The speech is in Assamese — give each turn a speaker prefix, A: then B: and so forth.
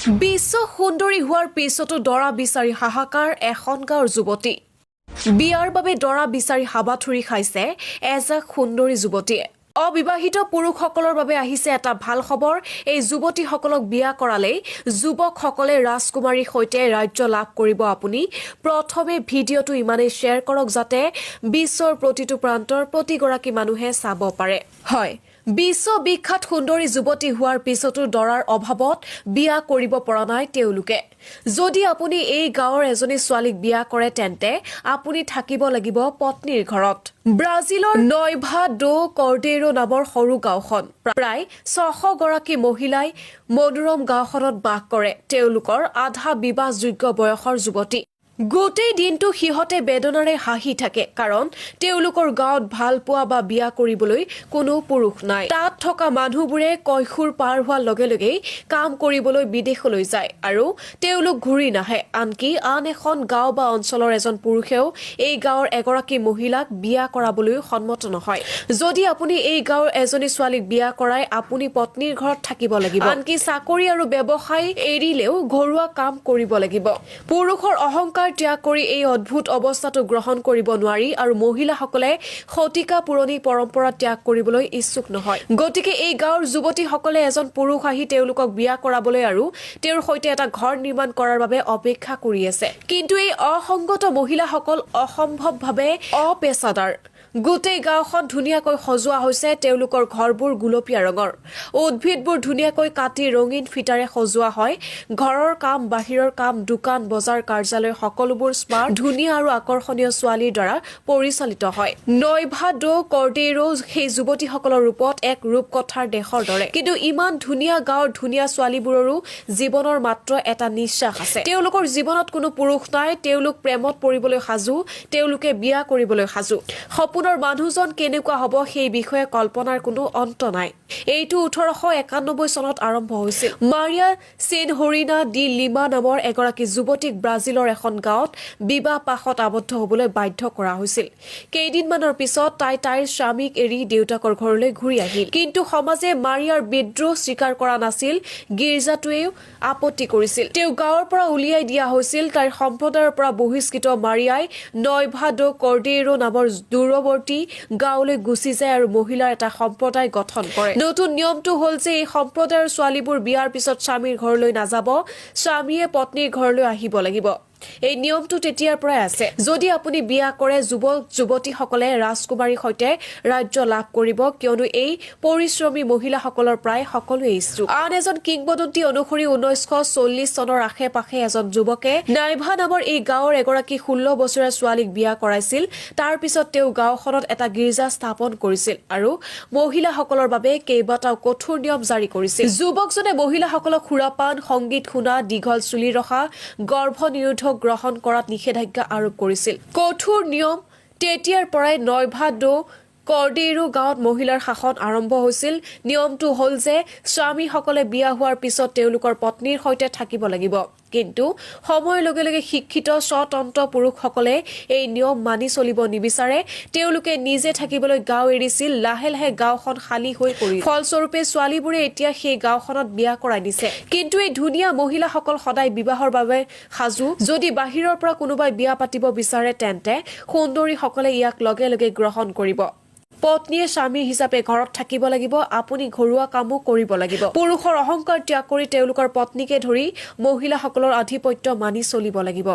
A: বিশ্ব সুন্দৰী হোৱাৰ পিছতো দৰা বিচাৰি হাহাকাৰ এখন গাঁৱৰ যুৱতী বিয়াৰ বাবে দৰা বিচাৰি হাবাথুৰি খাইছে এজাক সুন্দৰী যুৱতীয়ে অবিবাহিত পুৰুষসকলৰ বাবে আহিছে এটা ভাল খবৰ এই যুৱতীসকলক বিয়া কৰালে যুৱকসকলে ৰাজকুমাৰীৰ সৈতে ৰাজ্য লাভ কৰিব আপুনি প্ৰথমে ভিডিঅটো ইমানে শ্বেয়াৰ কৰক যাতে বিশ্বৰ প্ৰতিটো প্ৰান্তৰ প্ৰতিগৰাকী মানুহে চাব পাৰে হয় বিশ্ব বিখ্যাত সুন্দৰী যুৱতী হোৱাৰ পিছতো দৰাৰ অভাৱত বিয়া কৰিব পৰা নাই তেওঁলোকে যদি আপুনি এই গাঁৱৰ এজনী ছোৱালীক বিয়া কৰে তেন্তে আপুনি থাকিব লাগিব পত্নীৰ ঘৰত ব্ৰাজিলৰ নয়ভা ডো কৰ্ডেৰো নামৰ সৰু গাঁওখন প্ৰায় 600 গৰাকী মহিলাই মনোৰম গাঁওখনত বাস কৰে তেওঁলোকৰ আধা বিবাহযোগ্য বয়সৰ যুৱতী গোটেই দিনটো সিহঁতে বেদনাৰে হাঁহি থাকে কাৰণ তেওঁলোকৰ গাঁৱত ভাল পোৱা বা বিয়া কৰিবলৈ কোনো পুৰুষ নাই তাত থকা মানুহবোৰে কৈশোৰ পাৰ হোৱাৰ লগে লগেই কাম কৰিবলৈ বিদেশলৈ যায় আৰু তেওঁলোক ঘূৰি নাহে আনকি আন এখন গাঁও বা অঞ্চলৰ এজন পুৰুষেও এই গাঁৱৰ এগৰাকী মহিলাক বিয়া কৰাবলৈ সন্মত নহয় যদি আপুনি এই গাঁৱৰ এজনী ছোৱালীক বিয়া কৰায় আপুনি পত্নীৰ ঘৰত থাকিব লাগিব আনকি চাকৰি আৰু ব্যৱসায় এৰিলেও ঘৰুৱা কাম কৰিব লাগিব পুৰুষৰ অহংকাৰ ত্যাগ কৰি এই অদ্ভুত অৱস্থাটো গ্ৰহণ কৰিব নোৱাৰি আৰু মহিলাসকলে শতিকা পুৰণি পৰম্পৰা ত্যাগ কৰিবলৈ ইচ্ছুক নহয় গতিকে এই গাঁৱৰ যুৱতীসকলে এজন পুৰুষ আহি তেওঁলোকক বিয়া কৰাবলৈ আৰু তেওঁৰ সৈতে এটা ঘৰ নিৰ্মাণ কৰাৰ বাবে অপেক্ষা কৰি আছে কিন্তু এই অসংগত মহিলাসকল অসম্ভৱভাৱে অপেছাদাৰ গোটেই গাঁওখন ধুনীয়াকৈ সজোৱা হৈছে তেওঁলোকৰ ঘৰবোৰ গুলপীয়া ৰঙৰ উদ্ভিদবোৰ ধুনীয়াকৈ কাটি ৰঙীন ফিটাৰে সজোৱা হয় ঘৰৰ কাম বাহিৰৰ কাম দোকান বজাৰ কাৰ্যালয় সকলোবোৰ স্মাৰ্ট ধুনীয়া আৰু আকৰ্ষণীয় ছোৱালীৰ দ্বাৰা পৰিচালিত হয় নয়ভা ডো কৰ্ডেৰো সেই যুৱতীসকলৰ ৰূপত এক ৰূপকথাৰ দেশৰ দৰে কিন্তু ইমান ধুনীয়া গাঁৱৰ ধুনীয়া ছোৱালীবোৰৰো জীৱনৰ মাত্ৰ এটা নিশ্বাস আছে তেওঁলোকৰ জীৱনত কোনো পুৰুষ নাই তেওঁলোক প্ৰেমত পৰিবলৈ সাজু তেওঁলোকে বিয়া কৰিবলৈ সাজু সপোনৰ মানুহজন কেনেকুৱা হ'ব সেই বিষয়ে কল্পনাৰ কোনো অন্ত নাই এইটো 1891 চনত আৰম্ভ হৈছিল মাৰিয়া চেনহৰিনা ডি লিমা নামৰ এগৰাকী যুৱতীক ব্ৰাজিলৰ এখন গাঁৱত বিবাহ পাশত আবদ্ধ হ'বলৈ বাধ্য কৰা হৈছিল কেইদিনমানৰ পিছত তাইৰ স্বামীক এৰি দেউতাকৰ ঘৰলৈ ঘূৰি আহিল কিন্তু সমাজে মাৰিয়াৰ বিদ্ৰোহ স্বীকাৰ কৰা নাছিল গীৰ্জাটোৱেও আপত্তি কৰিছিল তেওঁ গাঁৱৰ পৰা উলিয়াই দিয়া হৈছিল তাইৰ সম্প্ৰদায়ৰ পৰা বহিষ্কৃত মাৰিয়াই নয়ভা ডো কৰ্ডেৰো নামৰ দূৰৱৰ্তী গাঁৱলৈ গুচি যায় আৰু মহিলাৰ এটা সম্প্ৰদায় গঠন কৰে নতুন নিয়মটো হ'ল যে এই সম্প্ৰদায়ৰ ছোৱালীবোৰ বিয়াৰ পিছত স্বামীৰ ঘৰলৈ নাযাব স্বামীয়ে পত্নীৰ ঘৰলৈ আহিব লাগিব এই নিয়মটো তেতিয়াৰ পৰাই আছে যদি আপুনি বিয়া কৰে যুৱতীসকলে ৰাজকুমাৰীৰ সৈতে ৰাজ্য লাভ কৰিব কিয়নো এই পৰিশ্ৰমী মহিলাসকলৰ প্ৰায় সকলোৱে ইচ্ছুক আন এজন কিংবদন্তি অনুসৰি 1940 চনৰ আশে-পাশে এজন যুৱকে নাইভা নামৰ এই গাঁৱৰ এগৰাকী 16 বছৰীয়া ছোৱালীক বিয়া কৰাইছিল তাৰ পিছত তেওঁ গাঁওখনত এটা গীৰ্জা স্থাপন কৰিছিল আৰু মহিলাসকলৰ বাবে কেইবাটাও কঠোৰ নিয়ম জাৰি কৰিছিল যুৱকজনে মহিলাসকলক সুৰাপান সংগীত শুনা দীঘল চুলি ৰখা গৰ্ভনিৰোধক গ্ৰহণ কৰাত নিষেধাজ্ঞা আৰোপ কৰিছিল কঠোৰ নিয়ম তেতিয়াৰ পৰাই নয়ভা ডো কৰ্ডেৰো গাঁৱত মহিলাৰ শাসন আৰম্ভ হৈছিল নিয়মটো হ'ল যে স্বামীসকলে বিয়া হোৱাৰ পিছত তেওঁলোকৰ পত্নীৰ সৈতে থাকিব লাগিব কিন্তু সময়ৰ লগে লগে শিক্ষিত স্বতন্ত্ৰ পুৰুষসকলে এই নিয়ম মানি চলিব নিবিচাৰে তেওঁলোকে নিজে থাকিবলৈ গাঁও এৰিছিল লাহে লাহে গাঁওখন খালী হৈ পৰিল ফলস্বৰূপে ছোৱালীবোৰে এতিয়া সেই গাঁওখনত বিয়া কৰাই দিছে কিন্তু এই ধুনীয়া মহিলাসকল সদায় বিবাহৰ বাবে সাজু যদি বাহিৰৰ পৰা কোনোবাই বিয়া পাতিব বিচাৰে তেন্তে সুন্দৰীসকলে ইয়াক লগে লগে গ্ৰহণ কৰিব পত্নীয়ে স্বামী হিচাপে ঘৰত থাকিব লাগিব আপুনি ঘৰুৱা কামো কৰিব লাগিব পুৰুষৰ অহংকাৰ ত্যাগ কৰি তেওঁলোকৰ পত্নীকে ধৰি মহিলাসকলৰ আধিপত্য মানি চলিব লাগিব